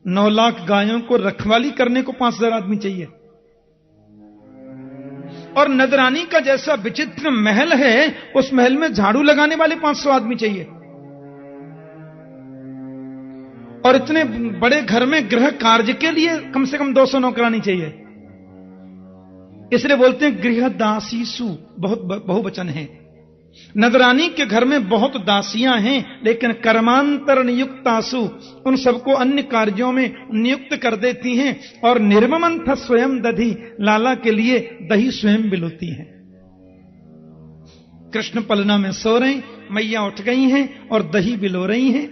9 लाख गायों को रखवाली करने को 5,000 आदमी चाहिए। और नजरानी का जैसा विचित्र महल है, उस महल में झाड़ू लगाने वाले 500 आदमी चाहिए। और इतने बड़े घर में गृह कार्य के लिए कम से कम 200 नौकरानी चाहिए। इसलिए बोलते हैं गृह दासीसु, बहुत बहुवचन है। नजरानी के घर में बहुत दासियां हैं, लेकिन कर्मांतर नियुक्तासु, उन सबको अन्य कार्यों में नियुक्त कर देती हैं। और निर्ममंथ स्वयं दधी, लाला के लिए दही स्वयं बिलोती हैं। कृष्ण पलना में सो रहे, मैया उठ गई हैं और दही बिलो रही हैं।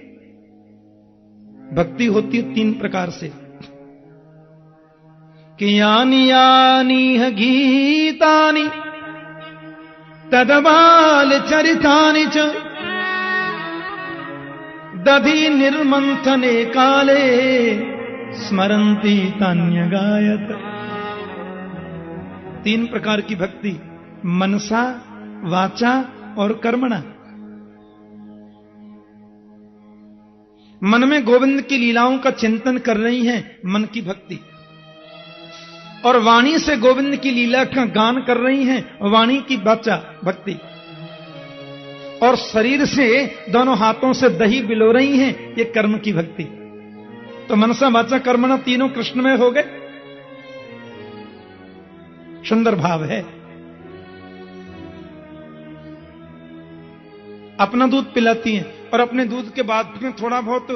भक्ति होती है 3 प्रकार से कि यानी यानी गीतानि तदबाल चरितानि च दधि निर्मंथने काले स्मरन्ति तान्य गायत। 3 प्रकार की भक्ति, मनसा, वाचा और कर्मणा। मन में गोविंद की लीलाओं का चिंतन कर रही हैं, मन की भक्ति। और वाणी से गोविंद की लीला का गान कर रही हैं, वाणी की वाचा भक्ति। और शरीर से, दोनों हाथों से दही बिलो रही हैं, ये कर्म की भक्ति। तो मनसा वाचा कर्मणा तीनों कृष्ण में हो गए। सुंदर भाव है। अपना दूध पिलाती हैं, और अपने दूध के बाद में थोड़ा बहुत,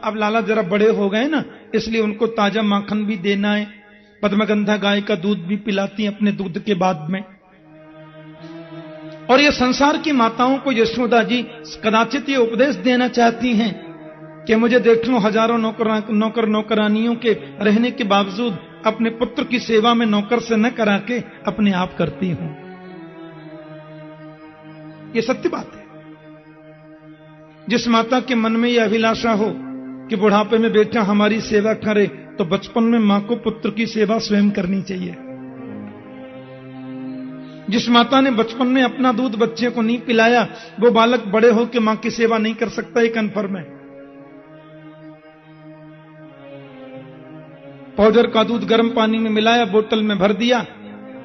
अब लाला जरा बड़े हो गए ना, इसलिए उनको ताजा माखन भी देना है। पद्मगंधा गाय का दूध भी पिलाती हैं अपने दूध के बाद में। और ये संसार की माताओं को यशोदा जी कदाचित ये उपदेश देना चाहती हैं कि मुझे देख लो, हजारों नौकर नौकरानियों के रहने के बावजूद अपने पुत्र की सेवा में नौकर से न करा के अपने आप करती हूं। ये सत्य बात है। जिस माता के मन में यह अभिलाषा हो कि बुढ़ापे में बेटा हमारी सेवा करे, तो बचपन में मां को पुत्र की सेवा स्वयं करनी चाहिए। जिस माता ने बचपन में अपना दूध बच्चे को नहीं पिलाया, वो बालक बड़े होकर मां की सेवा नहीं कर सकता, ये कन्फर्म है। पाउडर का दूध गर्म पानी में मिलाया, बोतल में भर दिया,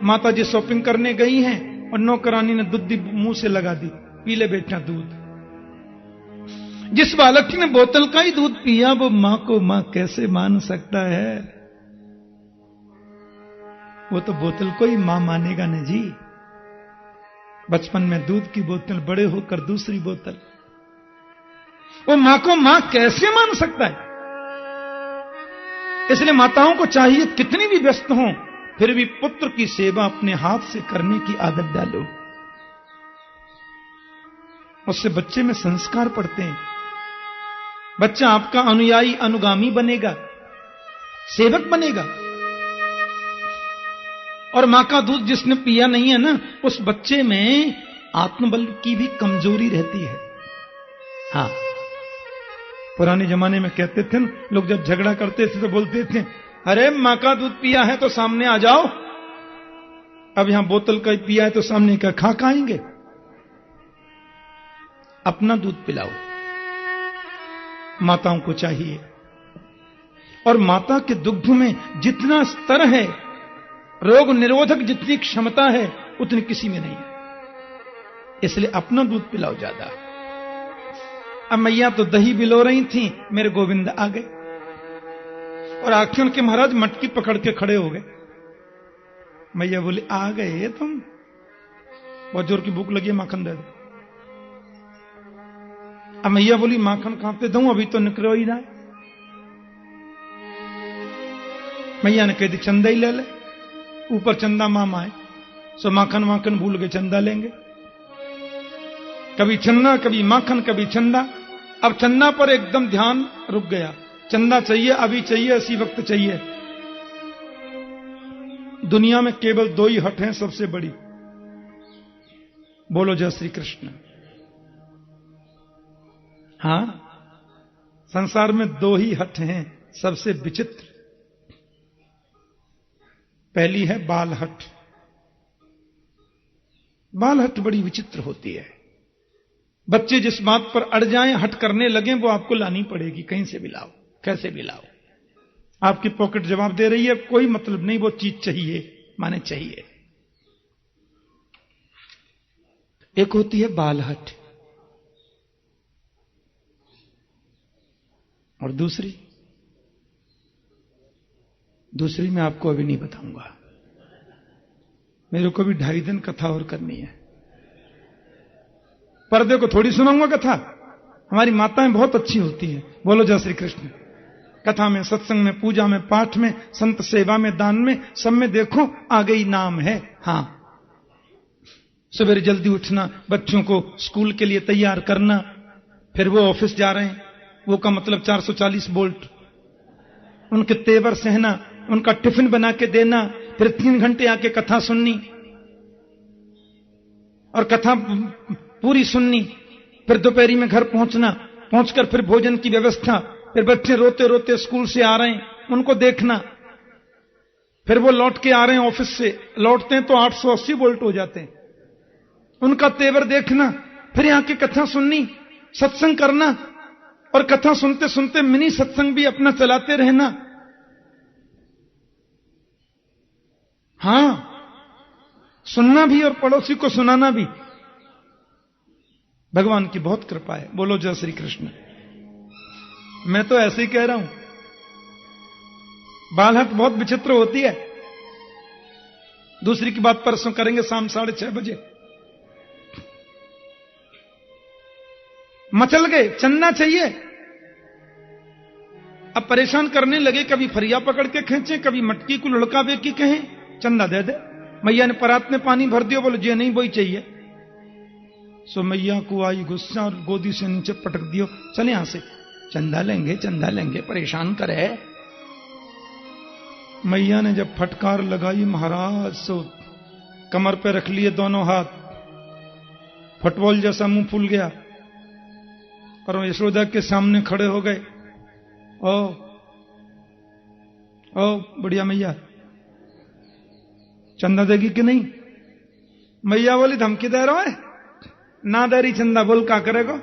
माता जी शॉपिंग करने गई हैं और नौकरानी ने दूध मुंह से लगा दी, पी ले बेटा दूध। जिस बालक ने बोतल का ही दूध पिया, वो मां को मां कैसे मान सकता है? वो तो बोतल को ही मां मानेगा न जी। बचपन में दूध की बोतल, बड़े होकर दूसरी बोतल। वो मां को मां कैसे मान सकता है? इसलिए माताओं को चाहिए कितनी भी व्यस्त हों, फिर भी पुत्र की सेवा अपने हाथ से करने की आदत डालो। उससे बच्चे में संस्कार पड़ते हैं। बच्चा आपका अनुयायी अनुगामी बनेगा, सेवक बनेगा। और मां का दूध जिसने पिया नहीं है ना, उस बच्चे में आत्मबल की भी कमजोरी रहती है। हाँ, पुराने जमाने में कहते थे ना, लोग जब झगड़ा करते थे तो बोलते थे, अरे मां का दूध पिया है तो सामने आ जाओ। अब यहां बोतल का पिया है तो सामने का खा खाएंगे। अपना दूध पिलाओ, माताओं को चाहिए। और माता के दुग्ध में जितना स्तर है, रोग निरोधक जितनी क्षमता है, उतनी किसी में नहीं है। इसलिए अपना दूध पिलाओ ज्यादा। अब मैया तो दही बिलो रही थी, मेरे गोविंद आ गए और आखिर के महाराज मटकी पकड़ के खड़े हो गए। मैया बोली, आ गए तुम, बहुत जोर की भूख लगी है, माखन दे दो। अब मैया बोली, माखन कहां पे दूं, अभी तो निकलो ही ना। मैया ने कह दी, चंदा ही ले ले, ऊपर चंदा मामा है, सो माखन माखन भूल के चंदा लेंगे। कभी चंदा, कभी माखन, कभी चंदा। अब चंदा पर एकदम ध्यान रुक गया। चंदा चाहिए, अभी चाहिए, इसी वक्त चाहिए। दुनिया में केवल 2 ही हट हैं सबसे बड़ी। बोलो जय श्री कृष्ण। हां, संसार में 2 ही हट हैं सबसे विचित्र। पहली है बाल हट। बाल हट बड़ी विचित्र होती है। बच्चे जिस बात पर अड़ जाएं, हट करने लगे, वो आपको लानी पड़ेगी, कहीं से भी लाओ, कैसे भी लाओ। आपकी पॉकेट जवाब दे रही है, कोई मतलब नहीं, वो चीज चाहिए, माने चाहिए। एक होती है बालहट, और दूसरी मैं आपको अभी नहीं बताऊंगा। मेरे को भी 2.5 दिन कथा और करनी है। पर्दे को थोड़ी सुनाऊंगा कथा। हमारी माताएं बहुत अच्छी होती हैं। बोलो जय श्री कृष्ण। कथा में, सत्संग में, पूजा में, पाठ में, संत सेवा में, दान में, सब में देखो आ गई नाम है। हां, सवेरे जल्दी उठना, बच्चों को स्कूल के लिए तैयार करना, फिर वो ऑफिस जा रहे हैं, वो का मतलब 440 वोल्ट, उनके तेवर सहना, उनका टिफिन बना के देना, फिर 3 घंटे आके कथा सुननी और कथा पूरी सुननी, फिर दोपहरी में घर पहुंचना, पहुंचकर फिर भोजन की व्यवस्था, फिर बच्चे रोते रोते स्कूल से आ रहे हैं उनको देखना, फिर वो लौट के आ रहे हैं ऑफिस से, लौटते हैं तो 880 वोल्ट हो जाते हैं, उनका तेवर देखना, फिर यहां की कथा सुननी, सत्संग करना, और कथा सुनते सुनते मिनी सत्संग भी अपना चलाते रहना। हां, सुनना भी और पड़ोसी को सुनाना भी। भगवान की बहुत कृपा है। बोलो जय श्री कृष्ण। मैं तो ऐसे ही कह रहा हूं, बालहट बहुत विचित्र होती है। दूसरी की बात परसों करेंगे शाम 6:30 बजे। मचल गए, चलना चाहिए। अब परेशान करने लगे, कभी फरिया पकड़ के खींचे, कभी मटकी को लुढ़कावे की कहें चंदा दे दे। मैया ने परात में पानी भर दिया, बोले जी नहीं वही चाहिए। सो मैया को आई गुस्सा और गोदी से नीचे पटक दियो, चले यहां से, चंदा लेंगे, परेशान करे। मैया ने जब फटकार लगाई महाराज, सो कमर पे रख लिए दोनों हाथ, फुटबॉल जैसा मुंह फूल गया और यशोदा के सामने खड़े हो गए। ओ बढ़िया मैया, चंदा देगी कि नहीं? मैया बोली धमकी दे रहा है, ना दे रही चंदा, बोल क्या करेगा?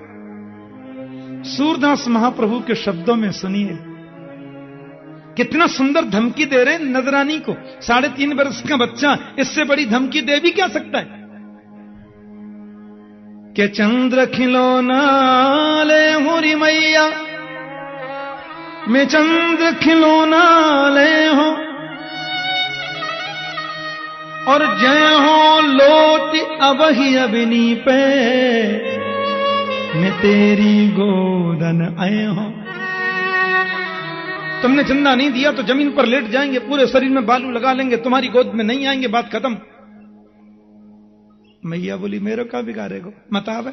सूरदास महाप्रभु के शब्दों में सुनिए, कितना सुंदर धमकी दे रहे हैं नजरानी को। 3.5 वर्ष का बच्चा, इससे बड़ी धमकी दे भी क्या सकता है? के चंद्र खिलौना ले मोरी मैया, मैं चंद्र खिलौना ले हो, और जय हो लोटी अबही अबिनी पे, मैं तेरी गोदन आए हो। तुमने चंदा नहीं दिया तो जमीन पर लेट जाएंगे, पूरे शरीर में बालू लगा लेंगे, तुम्हारी गोद में नहीं आएंगे, बात खत्म। मैया बोली मेरे का बिगाड़ेगा, मत आवे,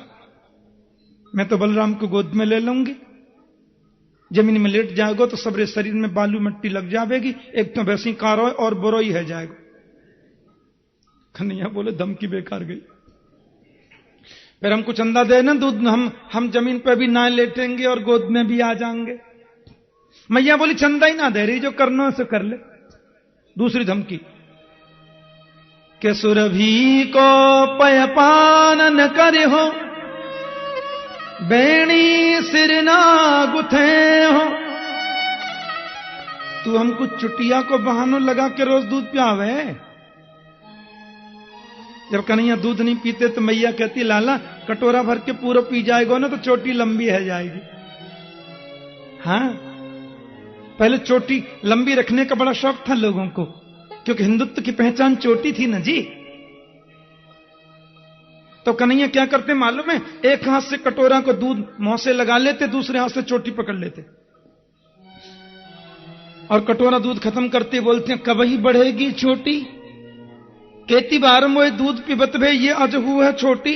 मैं तो बलराम को गोद में ले लूंगी। जमीन में लेट जाएगा तो सबरे शरीर में बालू मिट्टी लग जाएगी, एक तो वैसी कारो और बुरोई है जाएगा। कन्हैया बोले धमकी बेकार गई। फिर हमको चंदा देना, दूध हम जमीन पे भी ना लेटेंगे और गोद में भी आ जाएंगे। मैया बोली चंदा ही ना दे रही, जो करना है सो कर ले। दूसरी धमकी के सुरभि को पयपान न करे हो, बेणी सिर ना गुथे हो। तू हमको चुटिया को बहानों लगा के रोज दूध पियावे। जब कन्हैया दूध नहीं पीते तो मैया कहती लाला कटोरा भर के पूरा पी जाएगा ना तो चोटी लंबी है जाएगी। हाँ, पहले चोटी लंबी रखने का बड़ा शौक था लोगों को, क्योंकि हिंदुत्व की पहचान चोटी थी ना जी। तो कन्हैया क्या करते मालूम है, एक हाथ से कटोरा को दूध मुंह से लगा लेते, दूसरे हाथ से चोटी पकड़ लेते और कटोरा दूध खत्म करते बोलते हैं कब ही बढ़ेगी चोटी। कहती बार मोए दूध पीबत भे ये अजहू है छोटी।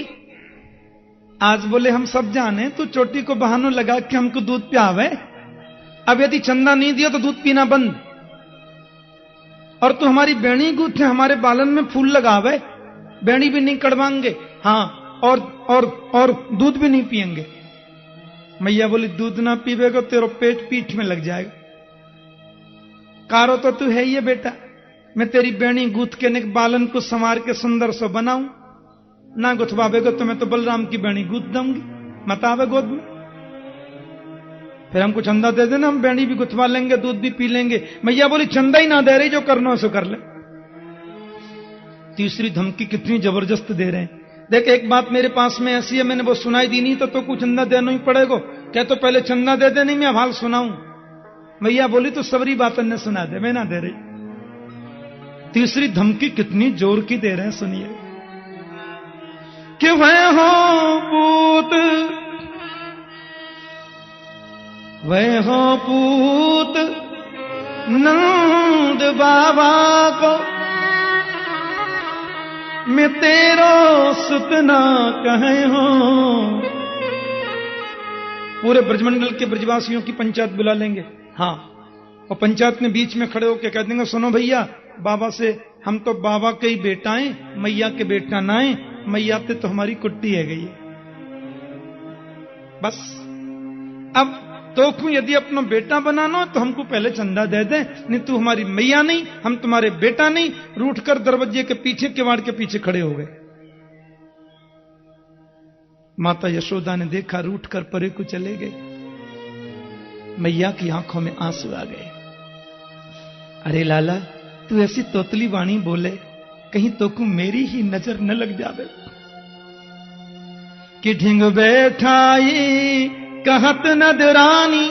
आज बोले हम सब जाने तू चोटी को बहानों लगा के हमको दूध पियावे। अब यदि चंदा नहीं दिया तो दूध पीना बंद, और तू हमारी बेणी गूथे, हमारे बालन में फूल लगावे, बेणी भी नहीं कड़वाएंगे। हाँ, और दूध भी नहीं पिएंगे। मैया बोली दूध ना पीवेगा तेरा पेट पीठ में लग जाएगा। कारो तो तू है ये बेटा, मैं तेरी बेणी गूथ के ने बालन को संवार के सुंदर से बनाऊं, ना गुथवावेगा तो मैं तो बलराम की बेणी गूथ दूंगी, मत आवे गोद में। फिर हमको चंदा दे देना, हम बैंडी भी गुथवा लेंगे, दूध भी पी लेंगे। मैया बोली चंदा ही ना दे रही, जो करना सो कर ले। तीसरी धमकी कितनी जबरदस्त दे रहे हैं। देख एक बात मेरे पास में ऐसी है, मैंने वो सुनाई दी नहीं तो कुछ चंदा देना ही पड़ेगा। क्या तो पहले चंदा दे दे, नहीं मैं हाल सुनाऊं। मैया बोली तो सबरी बात ने सुना दे, मैं ना दे रही। तीसरी धमकी कितनी जोर की दे रहे हैं, सुनिए। कि वह हो पूत, वह हो पूत नंद बाबा को, मैं तेरो सुत ना कहे हो। पूरे ब्रजमंडल के ब्रजवासियों की पंचायत बुला लेंगे। हाँ, और पंचायत में बीच में खड़े होकर कह देंगे, सुनो भैया, बाबा से हम तो बाबा के ही बेटा हैं, मैया के बेटा ना है। मैया पे तो हमारी कुट्टी है गई है। बस अब तो क्यों, यदि अपना बेटा बनाना तो हमको पहले चंदा दे दे, नहीं तू हमारी मैया नहीं, हम तुम्हारे बेटा नहीं। रूठ कर दरवाजे के पीछे, किवाड़ के पीछे खड़े हो गए। माता यशोदा ने देखा, रूठ कर परे को चले गए। मैया की आंखों में आंसू आ गए। अरे लाला, तू ऐसी तोतली वाणी बोले, कहीं तो को मेरी ही नजर न लग जावे। कि ढिंग बैठाई कहत नदरानी,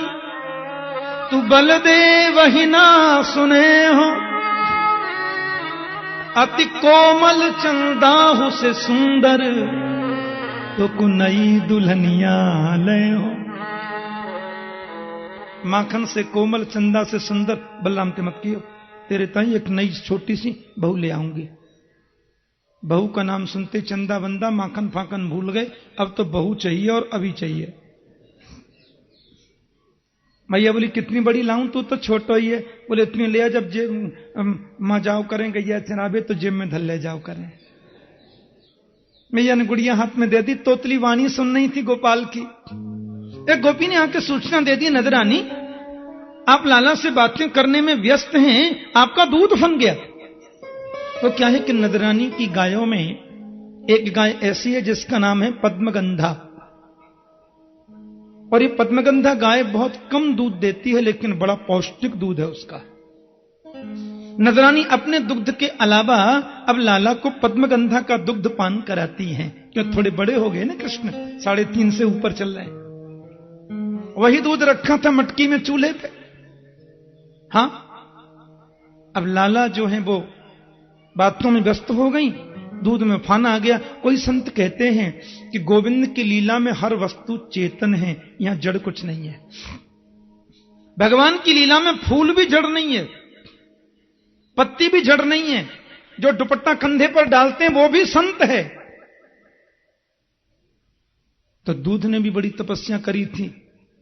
तू बल दे वही ना सुने हो। अति कोमल चंदाहु से सुंदर, तो को नई दुल्हनिया ले हो। माखन से कोमल, चंदा से सुंदर, बलराम ते मत कियो, तेरे ताई एक नई छोटी सी बहू ले आऊंगी। बहू का नाम सुनते चंदा बंदा माखन फाकन भूल गए। अब तो बहू चाहिए और अभी चाहिए। मैया बोली कितनी बड़ी लाऊं, तू तो छोटा ही है। बोले इतनी ले आ, जब जेब मां जाओ करें गैया चराबे तो जेब में धल ले जाओ करें। मैया ने गुड़िया हाथ में दे दी। तोतली वाणी सुन रही थी गोपाल की। एक गोपी ने आके सूचना दे दी, नजरानी आप लाला से बातें करने में व्यस्त हैं, आपका दूध फन गया। तो क्या है कि नजरानी की गायों में एक गाय ऐसी है जिसका नाम है पद्मगंधा। और ये पद्मगंधा गाय बहुत कम दूध देती है, लेकिन बड़ा पौष्टिक दूध है उसका। नजरानी अपने दुग्ध के अलावा अब लाला को पद्मगंधा का दुग्ध पान कराती हैं, क्यों थोड़े बड़े हो गए ना कृष्ण, 3.5 से ऊपर चल रहे हैं। वही दूध रखा था मटकी में चूल्हे पे। हाँ, अब लाला जो है वो बातों में व्यस्त हो गई, दूध में फाना आ गया। कोई संत कहते हैं कि गोविंद की लीला में हर वस्तु चेतन है, यहां जड़ कुछ नहीं है। भगवान की लीला में फूल भी जड़ नहीं है, पत्ती भी जड़ नहीं है, जो दुपट्टा कंधे पर डालते हैं वो भी संत है। तो दूध ने भी बड़ी तपस्या करी थी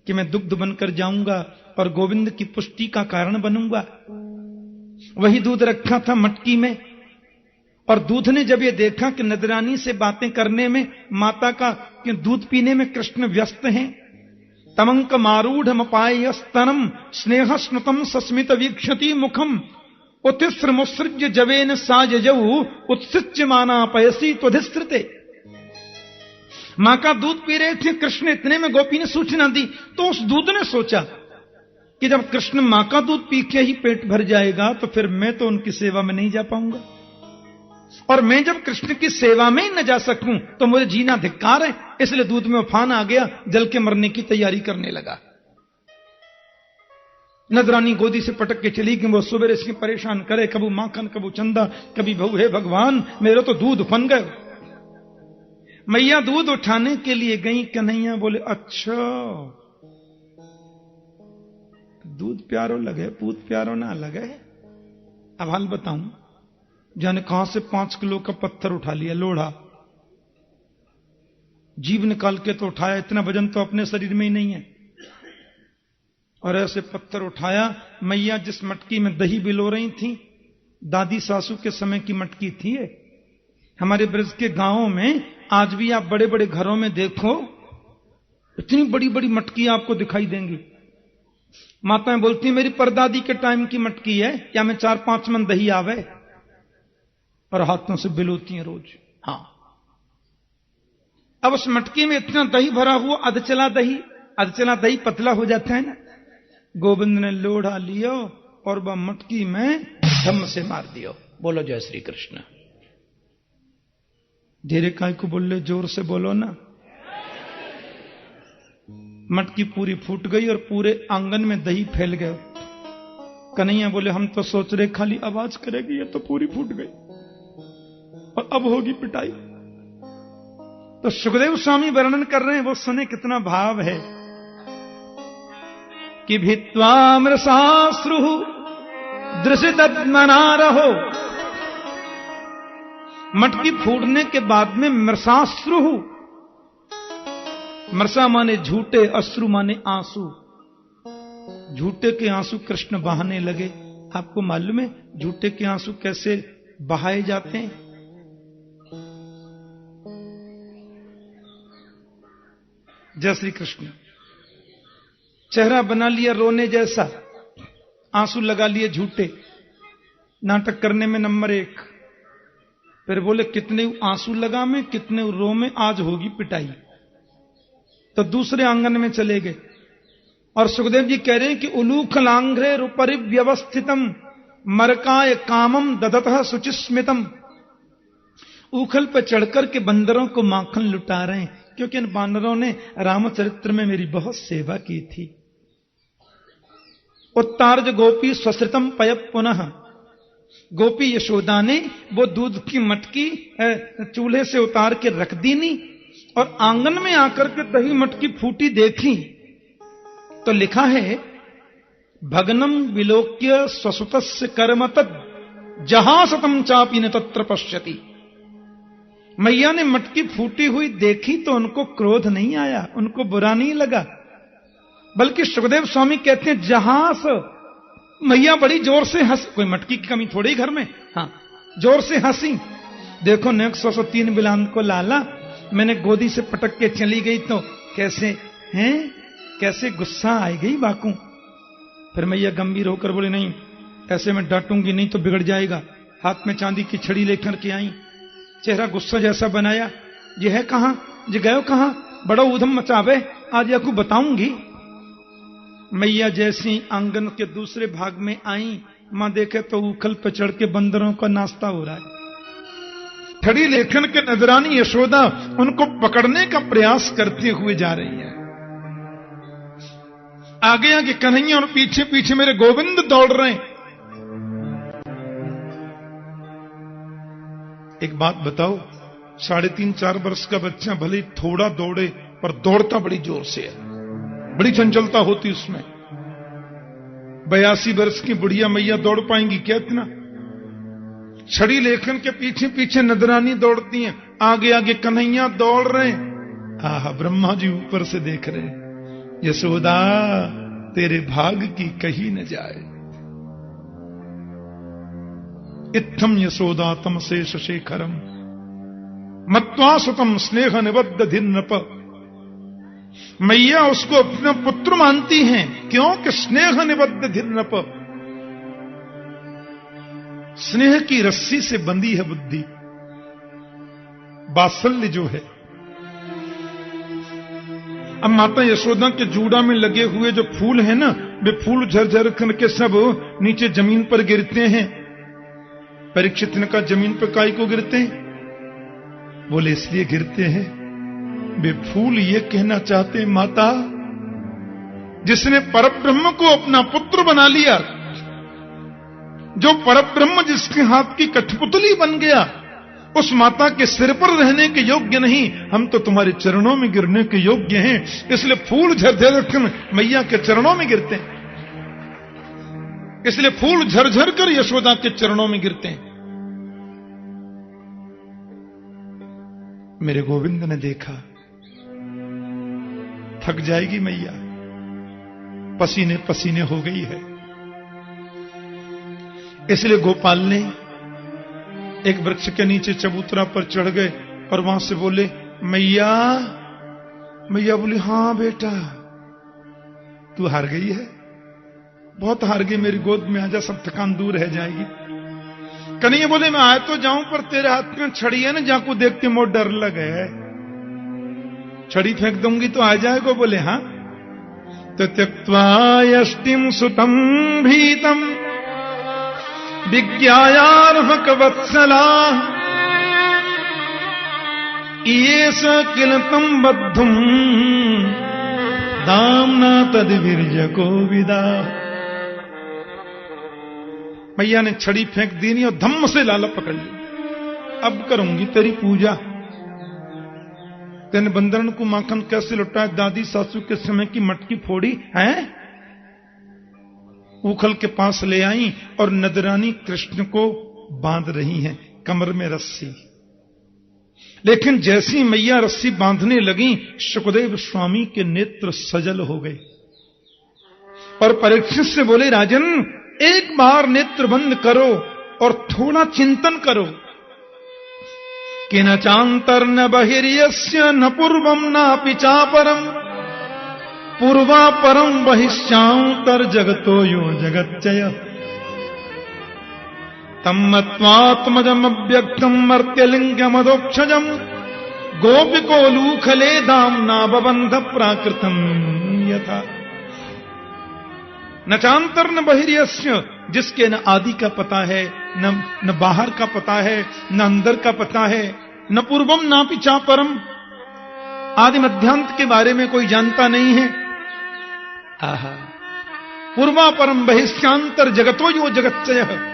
कि मैं दुग्ध बनकर जाऊंगा और गोविंद की पुष्टि का कारण बनूंगा। वही दूध रखा था मटकी में। और दूध ने जब ये देखा कि नजरानी से बातें करने में, माता का कि दूध पीने में कृष्ण व्यस्त हैं, तमंक मारूढ़ मपाय स्तनम स्नेह स्नुतम सस्मित वीक्षति मुखम उत्सृ मुसृज्य जवेन साजऊ उत्सिच्य माना पयसी त्वधिस्त्रते। मां का दूध पी रहे थे कृष्ण, इतने में गोपी ने सूचना दी। तो उस दूध ने सोचा कि जब कृष्ण मां का दूध पी के ही पेट भर जाएगा तो फिर मैं तो उनकी सेवा में नहीं जा पाऊंगा, और मैं जब कृष्ण की सेवा में ही न जा सकूं तो मुझे जीना धिक्कार है। इसलिए दूध में उफान आ गया, जल के मरने की तैयारी करने लगा। नजरानी गोदी से पटक के चली कि वो सुबह से परेशान करे, कबू माखन कबू चंदा, कभी बहू है भगवान मेरे तो दूध फन गए। मैया दूध उठाने के लिए गई। कन्हैया बोले अच्छा दूध प्यारो लगे, पूत प्यारो ना लगे। अब हाल बताऊं, जाने कहां से 5 किलो का पत्थर उठा लिया, लोढ़ा, जीभ निकाल के तो उठाया, इतना वजन तो अपने शरीर में ही नहीं है। और ऐसे पत्थर उठाया। मैया जिस मटकी में दही बिलो रही थी, दादी सासू के समय की मटकी थी। हमारे ब्रज के गांवों में आज भी आप बड़े बड़े घरों में देखो, इतनी बड़ी बड़ी मटकी आपको दिखाई देंगी। माताएं बोलती मेरी परदादी के टाइम की मटकी है, क्या में 4-5 मन दही आवे, और हाथों से बिलोती हैं रोज। हाँ, अब उस मटकी में इतना दही भरा हुआ, अध चला दही, अधचला दही पतला हो जाता है ना। गोविंद ने लोढ़ा लियो और वह मटकी में धम्म से मार दियो। बोलो जय श्री कृष्ण। धीरे काय को बोल ले, जोर से बोलो ना। मटकी पूरी फूट गई और पूरे आंगन में दही फैल गए। कन्हैया बोले हम तो सोच रहे खाली आवाज करेगी, ये तो पूरी फूट गई और अब होगी पिटाई। तो सुखदेव स्वामी वर्णन कर रहे हैं, वो सुने कितना भाव है कि भित्वा मृषाश्रु दृशितमना रहो। मटकी फूटने के बाद में मृषाश्रु, मृषा माने झूठे, अश्रु माने आंसू। झूठे के आंसू कृष्ण बहाने लगे। आपको मालूम है झूठे के आंसू कैसे बहाए जाते हैं? जय श्री कृष्ण। चेहरा बना लिया रोने जैसा, आंसू लगा लिए झूठे, नाटक करने में नंबर 1। फिर बोले कितने आंसू लगा में, कितने रो में, आज होगी पिटाई। तो दूसरे आंगन में चले गए और सुखदेव जी कह रहे हैं कि उलूख लांघ्रे रूपरि व्यवस्थितम मरकाय कामम ददतः सुचिस्मितम। उखल पर चढ़कर के बंदरों को माखन लुटा रहे हैं, क्योंकि इन बानरों ने रामचरित्र में मेरी बहुत सेवा की थी। उत्तार्ज गोपी स्वश्रितम पय पुनः। गोपी यशोदा ने वो दूध की मटकी चूल्हे से उतार के रख दी नी और आंगन में आकर के दही मटकी फूटी देखी तो लिखा है भगनम विलोक्य स्वसुतस्य कर्म तद जहां सतम चापी न तत्र पश्यति। मैया ने मटकी फूटी हुई देखी तो उनको क्रोध नहीं आया, उनको बुरा नहीं लगा, बल्कि सुखदेव स्वामी कहते हैं जहां से मैया बड़ी जोर से हंस, कोई मटकी की कमी थोड़ी घर में, हाँ जोर से हंसी। देखो न 103 बिलान को लाला मैंने गोदी से पटक के चली गई तो कैसे हैं, कैसे गुस्सा आई गई बाकू। फिर मैया गंभीर होकर बोले नहीं ऐसे मैं डांटूंगी नहीं तो बिगड़ जाएगा। हाथ में चांदी की छड़ी लेकर के आई, चेहरा गुस्सा जैसा बनाया। ये है कहां, ये गयो कहां, बड़ा ऊधम मचावे, आज या को बताऊंगी। मैया जैसी आंगन के दूसरे भाग में आई, मां देखे तो उखल पे चढ़ के बंदरों का नाश्ता हो रहा है। छड़ी लेखन के नजरानी यशोदा उनको पकड़ने का प्रयास करते हुए जा रही है। आगे आगे कन्हैया और पीछे पीछे मेरे गोविंद दौड़ रहे हैं। एक बात बताओ, 3.5-4 वर्ष का बच्चा भले थोड़ा दौड़े पर दौड़ता बड़ी जोर से है, बड़ी चंचलता होती उसमें। 82 वर्ष की बुढ़िया मैया दौड़ पाएंगी क्या इतना? छड़ी लेखन के पीछे पीछे नजरानी दौड़ती हैं, आगे आगे कन्हैया दौड़ रहे हैं। आहा, ब्रह्मा जी ऊपर से देख रहे हैं, यशोदा तेरे भाग की कही न जाए। इत्थम यशोदा तम शेष शेखरम मत्वा सुतम स्नेह निबद्ध धिन्नप। मैया उसको अपना पुत्र मानती हैं, क्यों कि स्नेह निबद्ध धिन्नप, स्नेह की रस्सी से बंधी है बुद्धि, वात्सल्य जो है। अब माता यशोदा के जूड़ा में लगे हुए जो फूल हैं ना, वे फूल झरझर करके सब नीचे जमीन पर गिरते हैं। परीक्षित ने कहा जमीन पर काई को गिरते हैं? बोले इसलिए गिरते हैं, वे फूल ये कहना चाहते हैं माता जिसने परब्रह्म को अपना पुत्र बना लिया, जो परब्रह्म जिसके हाथ की कठपुतली बन गया, उस माता के सिर पर रहने के योग्य नहीं, हम तो तुम्हारे चरणों में गिरने के योग्य हैं। इसलिए फूल झरझर मैया के चरणों में गिरते हैं, इसलिए फूल झरझर कर यशोदा के चरणों में गिरते हैं। मेरे गोविंद ने देखा थक जाएगी मैया, पसीने पसीने हो गई है, इसलिए गोपाल ने एक वृक्ष के नीचे चबूतरा पर चढ़ गए और वहां से बोले मैया। मैया बोली हाँ बेटा तू हार गई है, बहुत हार गई, मेरी गोद में आजा, सब थकान दूर रह जाएगी। कन्हैया बोले मैं आए तो जाऊं पर तेरे हाथ में छड़ी है ना, जाको देख के मोर डर लगे, छड़ी फेंक दूंगी तो आ जाएगा। बोले हाँ, त्यक्त्वा यष्टिं सुतं भीतं विज्ञायार्हकवत्सला येष किल तं बद्धुं दाम्ना तद्विर्जको विदा। मैया ने छड़ी फेंक दी नहीं और धम्म से लाला पकड़ ली। अब करूंगी तेरी पूजा। तेने बंदरन को माखन कैसे लुटाया, दादी सासू के समय की मटकी फोड़ी है। उखल के पास ले आई और नदरानी कृष्ण को बांध रही हैं कमर में रस्सी। लेकिन जैसी मैया रस्सी बांधने लगी, सुखदेव स्वामी के नेत्र सजल हो गए और परीक्षित से बोले, राजन एक बार नेत्र बंद करो और थोड़ा चिंतन करो कि न चांतर न बहिर्यस्य न पूर्वम नापि चापरम पूर्वा परम बहिश्चांतर जगतो यो जगच्चय तम्मत्वात्मजमव्यक्तम मर्त्यलिंगमदोक्षजम गोपिकोलूखले दाम्ना बबंध प्राकृतम यथा। न चांतर न बहिर्यस्य, जिसके न आदि का पता है, न बाहर का पता है, न अंदर का पता है, न पूर्वम नापि चापरम, आदि मध्यांत के बारे में कोई जानता नहीं है। आहा, पूर्वा परम बहिष्यांतर जगतो यो जगच्चय,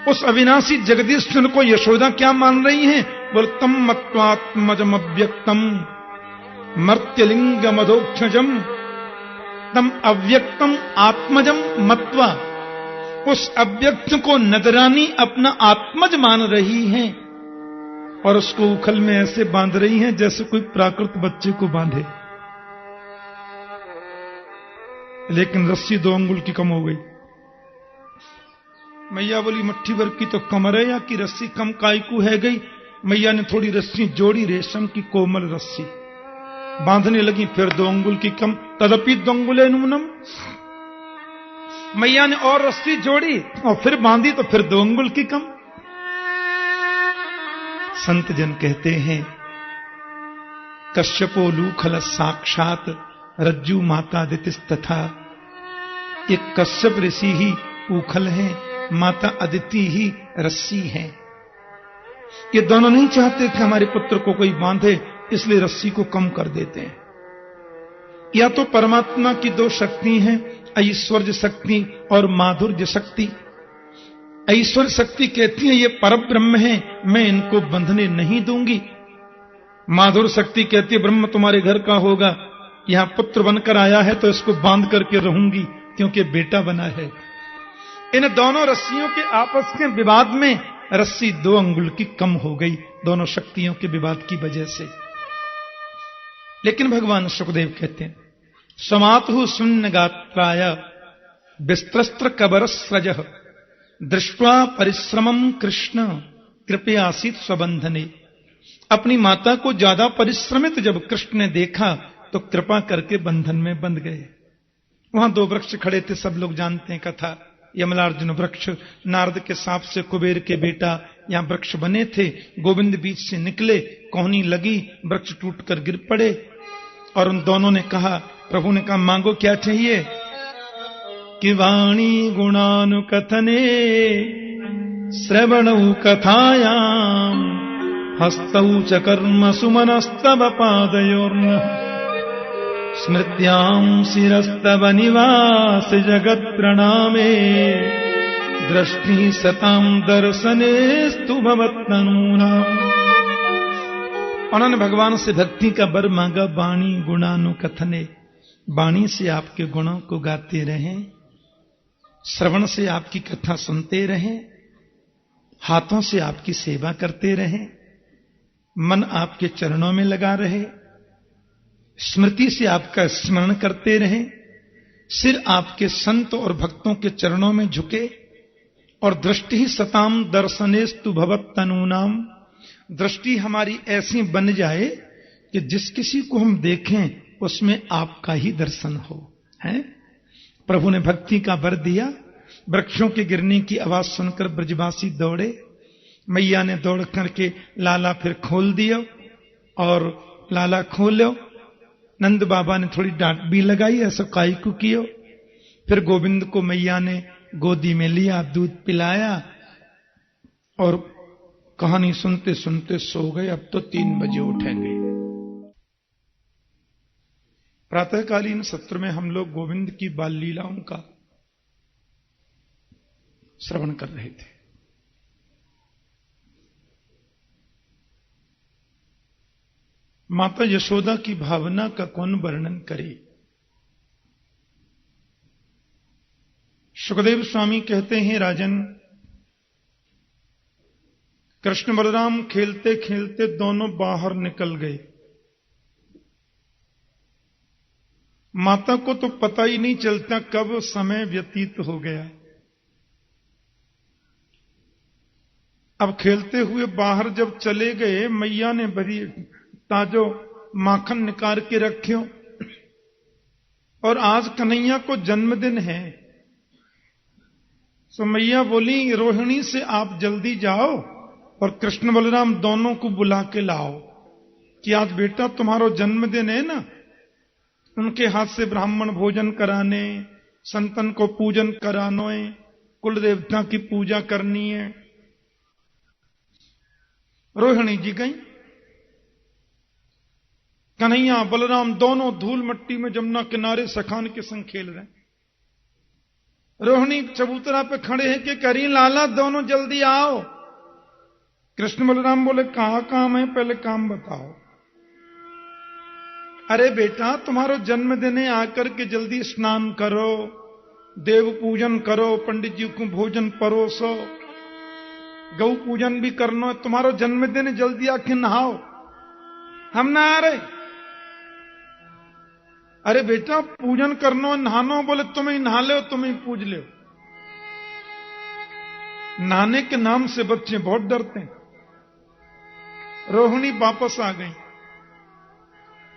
उस अविनाशी जगदीश्वर को यशोदा क्या मान रही हैं? बोलतम मत्वात्मजम अव्यक्तम मर्त्यलिंगमदोक्षजम तम अव्यक्तम आत्मजम मत्वा, उस अव्यक्त को नदरानी अपना आत्मज मान रही हैं और उसको उखल में ऐसे बांध रही हैं जैसे कोई प्राकृत बच्चे को बांधे। लेकिन रस्सी 2 अंगुल की कम हो गई। मैया बोली, मट्ठी भर की तो कमर है या कि रस्सी कम कायकू है गई। मैया ने थोड़ी रस्सी जोड़ी, रेशम की कोमल रस्सी बांधने लगी, फिर 2 अंगुल की कम, तदपि 2 अंगुले नूनम। मैया ने और रस्सी जोड़ी और फिर बांधी तो फिर 2 अंगुल की कम। संत जन कहते हैं, कश्यपो लूखल साक्षात रज्जू माता दितिस्तथा। एक कश्यप ऋषि ही उखल है, माता अदिति ही रस्सी है। ये दोनों नहीं चाहते कि हमारे पुत्र को कोई बांधे, इसलिए रस्सी को कम कर देते हैं। या तो परमात्मा की 2 शक्ति हैं, ऐश्वर्य शक्ति और माधुर्य शक्ति। ऐश्वर्य शक्ति कहती है ये परब्रह्म है, मैं इनको बंधने नहीं दूंगी। माधुर्य शक्ति कहती है ब्रह्म तुम्हारे घर का होगा, यहां पुत्र बनकर आया है तो इसको बांध करके रहूंगी क्योंकि बेटा बना है। इन दोनों रस्सियों के आपस के विवाद में रस्सी 2 अंगुल की कम हो गई, दोनों शक्तियों के विवाद की वजह से। लेकिन भगवान सुखदेव कहते हैं, समातु शून्य गात्राय विस्त्रस्त्र कबरस्रज दृष्ट्वा परिश्रमम कृष्ण कृपयासीत स्वबंधने। अपनी माता को ज्यादा परिश्रमित जब कृष्ण ने देखा तो कृपा करके बंधन में बंध गए। वहां 2 वृक्ष खड़े थे, सब लोग जानते हैं कथा। यमलार्जुन वृक्ष, नारद के सांप से कुबेर के बेटा यहां वृक्ष बने थे। गोविंद बीच से निकले, कोहनी लगी, वृक्ष टूटकर गिर पड़े और उन दोनों ने कहा, प्रभु ने कहा मांगो क्या चाहिए? कि वाणी गुणानुकथने श्रवणौ कथायाम हस्तौ च कर्म सुमनस्तव पादयोर्न स्मृत्यां शिरस्तव निवास जगत प्रणामे दृष्टि सतां दर्शनेस्तु भवत्तनूनाम्। उन्होंने भगवान से भक्ति का वर मांगा। वाणी गुणानुकथने, वाणी से आपके गुणों को गाते रहें, श्रवण से आपकी कथा सुनते रहें, हाथों से आपकी सेवा करते रहें, मन आपके चरणों में लगा रहे, स्मृति से आपका स्मरण करते रहें, सिर आपके संत और भक्तों के चरणों में झुके, और दृष्टि ही सताम दर्शनेस्तु भवत्तनूनाम, दृष्टि हमारी ऐसी बन जाए कि जिस किसी को हम देखें उसमें आपका ही दर्शन हो। है प्रभु ने भक्ति का वर दिया। वृक्षों के गिरने की आवाज सुनकर ब्रजवासी दौड़े। मैया ने दौड़ करके लाला फिर खोल दिया और लाला खोलो नंद बाबा ने थोड़ी डांट भी लगाई, ऐसा काई को कियो। फिर गोविंद को मैया ने गोदी में लिया, दूध पिलाया और कहानी सुनते सुनते सो गए। अब तो 3 बजे उठेंगे। प्रातःकालीन सत्र में हम लोग गोविंद की बाल लीलाओं का श्रवण कर रहे थे। माता यशोदा की भावना का कौन वर्णन करे। सुखदेव स्वामी कहते हैं, राजन, कृष्ण बलराम खेलते खेलते दोनों बाहर निकल गए। माता को तो पता ही नहीं चलता कब समय व्यतीत हो गया। अब खेलते हुए बाहर जब चले गए, मैया ने बड़ी ताजो माखन निकाल के रखियो और आज कन्हैया को जन्मदिन है। तो मैया बोली, रोहिणी से आप जल्दी जाओ और कृष्ण बलराम दोनों को बुला के लाओ कि आज बेटा तुम्हारा जन्मदिन है ना। उनके हाथ से ब्राह्मण भोजन कराने, संतन को पूजन कराने, कुल देवता की पूजा करनी है। रोहिणी जी गई। कन्हैया बलराम दोनों धूल मट्टी में जमुना किनारे सखान के संग खेल रहे हैं। रोहिणी चबूतरा पे खड़े हैं कि करी लाला दोनों जल्दी आओ। कृष्ण बलराम बोले, कहां काम है, पहले काम बताओ। अरे बेटा, तुम्हारा जन्मदिन है, आकर के जल्दी स्नान करो, देव पूजन करो, पंडित जी को भोजन परोसो, गौ पूजन भी करना। तुम्हारा जन्मदिन है, जल्दी आके नहाओ। हम ना आ रहे। अरे बेटा, पूजन करना नहानो। बोले तुम ही नहा लो, तुम ही पूज लो। नहाने के नाम से बच्चे बहुत डरते हैं। रोहिणी वापस आ गई।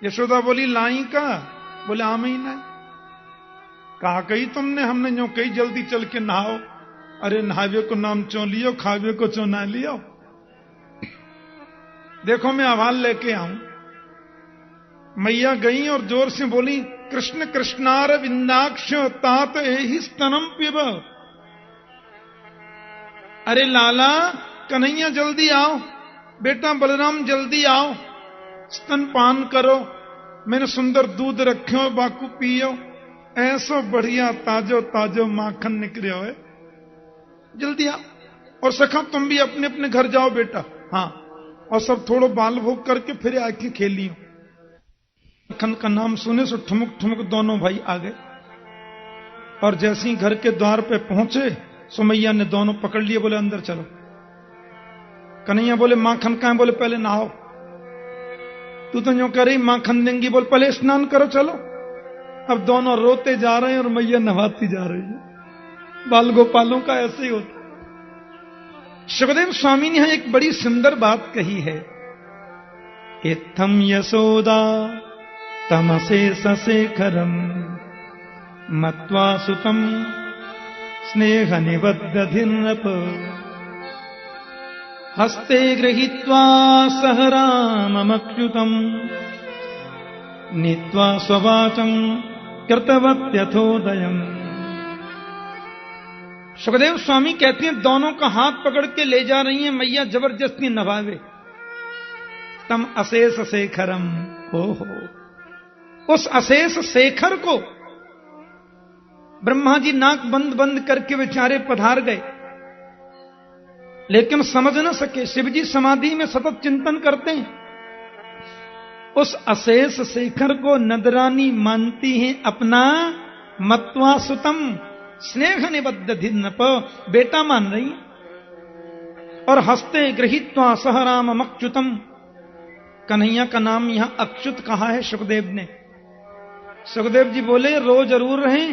यशोदा बोली, लाई का? बोले आम ही ना। कहा कही तुमने? हमने जो कही जल्दी चल के नहाओ। अरे नहावे को नाम चो लियो, खावे को चो ना लियो। देखो मैं आवाज लेके आऊं। मैया गई और जोर से बोली, कृष्ण कृष्णार विंदाक्ष तात एहि स्तनम पिब। अरे लाला, कन्हैया जल्दी आओ, बेटा बलराम जल्दी आओ, स्तन पान करो, मैंने सुंदर दूध रखो, बाकू पियो। ऐसो बढ़िया ताजो ताजो माखन निकले हो, जल्दी आओ। और सखा तुम भी अपने अपने घर जाओ बेटा। हाँ, और सब थोड़ो बाल भोग करके फिर आके खेलियो। माखन का नाम सुने सो ठुमुक ठुमुक दोनों भाई आ गए। और जैसे ही घर के द्वार पे पहुंचे, सुमैया ने दोनों पकड़ लिए, बोले अंदर चलो। कन्हैया बोले, माखन कहां? बोले पहले नहाओ। तू तो यूं कह रही माखन देंगी, बोल पहले स्नान करो चलो। अब दोनों रोते जा रहे हैं और मैया नहाती जा रही है। बाल गोपालों का ऐसे ही होता। सुखदेव स्वामी ने यहां एक बड़ी सुंदर बात कही है। इत्थम यशोदा तमसे सशेखरम मत्वा सुतम स्नेह निबद्धधिन्नप हस्ते गृहीत्वा सह राममच्युतम नीत्वा स्ववाचम कृतवत्यथोदयम। सुखदेव स्वामी कहते हैं, दोनों का हाथ पकड़ के ले जा रही हैं मैया, जबरदस्ती नभावे। तम अशेष शेखरम, हो उस अशेष शेखर को ब्रह्मा जी नाक बंद बंद करके बेचारे पधार गए, लेकिन समझ न सके। शिव जी समाधि में सतत चिंतन करते हैं। उस अशेष शेखर को नदरानी मानती हैं अपना मत्वा सुतम स्नेह निबद्ध धिन्नप, बेटा मान रही है। और हस्ते गृहीत्वा सह राम अच्युतम, कन्हैया का नाम यहां अच्युत कहा है सुखदेव ने। सुखदेव जी बोले, रो जरूर रहे,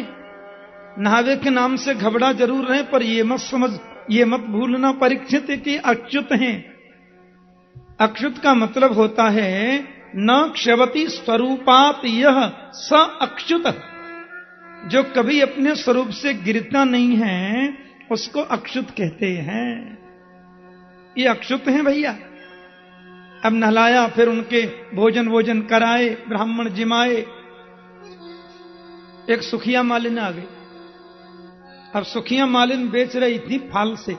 नहावे के नाम से घबरा जरूर रहे, पर ये मत समझ, ये मत भूलना परीक्षित कि अच्युत हैं। अच्युत का मतलब होता है न क्षवति स्वरूपात यह स अच्युत। जो कभी अपने स्वरूप से गिरता नहीं है उसको अच्युत कहते हैं। ये अच्युत हैं भैया। अब नहलाया, फिर उनके भोजन कराए, ब्राह्मण जिमाए। एक सुखिया मालिन आ गई। अब सुखिया मालिन बेच रही थी फाल से